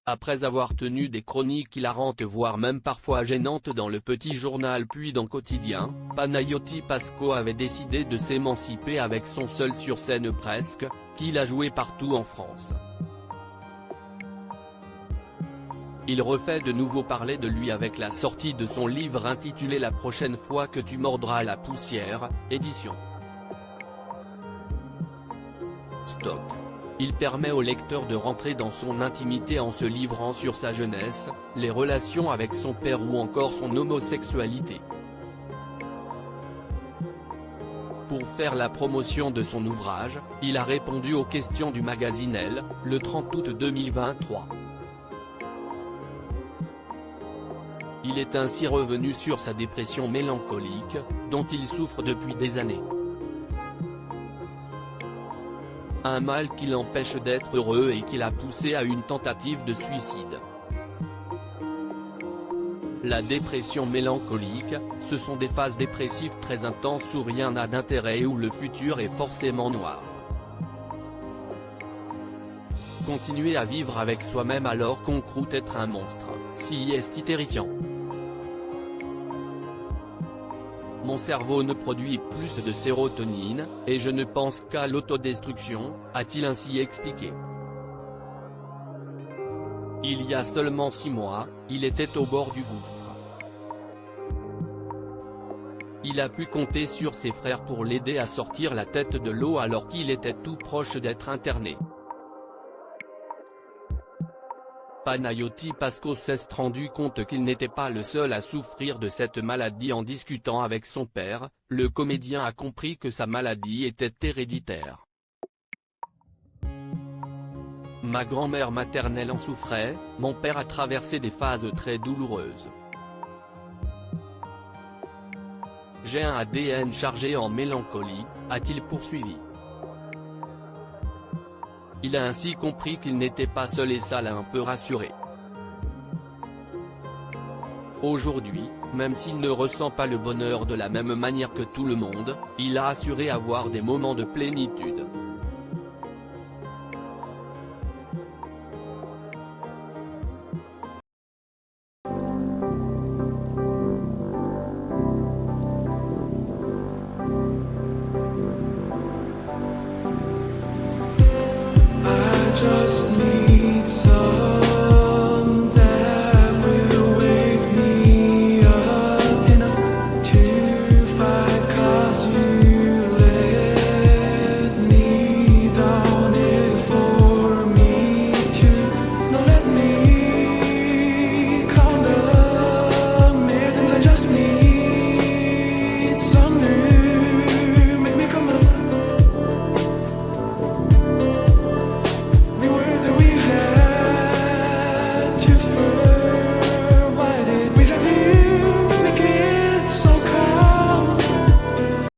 Après avoir tenu des chroniques hilarantes voire même parfois gênantes dans le Petit Journal puis dans Quotidien, Panayotis Pasco avait décidé de s'émanciper avec son Seul sur scène presque, qu'il a joué partout en France. Il refait de nouveau parler de lui avec la sortie de son livre intitulé La prochaine fois que tu mordras la poussière, édition Stock. Il permet au lecteur de rentrer dans son intimité en se livrant sur sa jeunesse, les relations avec son père ou encore son homosexualité. Pour faire la promotion de son ouvrage, il a répondu aux questions du magazine Elle, le 30 août 2023. Il est ainsi revenu sur sa dépression mélancolique, dont il souffre depuis des années. Un mal qui l'empêche d'être heureux et qui l'a poussé à une tentative de suicide. La dépression mélancolique, ce sont des phases dépressives très intenses où rien n'a d'intérêt et où le futur est forcément noir. Continuer à vivre avec soi-même alors qu'on croit être un monstre, si est terrifiant. Mon cerveau ne produit plus de sérotonine, et je ne pense qu'à l'autodestruction, a-t-il ainsi expliqué. Il y a seulement 6 mois, il était au bord du gouffre. Il a pu compter sur ses frères pour l'aider à sortir la tête de l'eau alors qu'il était tout proche d'être interné. Panayotis Pasco s'est rendu compte qu'il n'était pas le seul à souffrir de cette maladie en discutant avec son père, le comédien a compris que sa maladie était héréditaire. Ma grand-mère maternelle en souffrait, mon père a traversé des phases très douloureuses. J'ai un ADN chargé en mélancolie, a-t-il poursuivi. Il a ainsi compris qu'il n'était pas seul et ça l'a un peu rassuré. Aujourd'hui, même s'il ne ressent pas le bonheur de la même manière que tout le monde, il a assuré avoir des moments de plénitude. Just